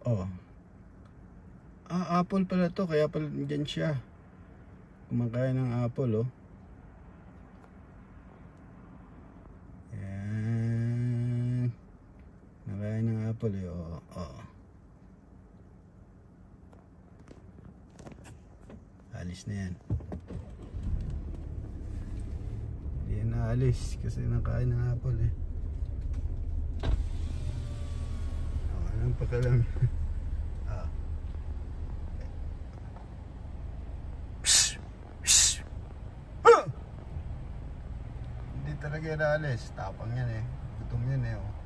Oh. Apple pala to, kaya pala dyan siya. Kumakain ng apple, oh. Yan. Nakain ng apple, eh, oh. Oh. Alis na yan. Hindi yan naalis kasi nakain ng apple, eh. Anong pakalam. Hindi talaga yan naalis. Tapang yan, eh. Gutom yan, eh, oh.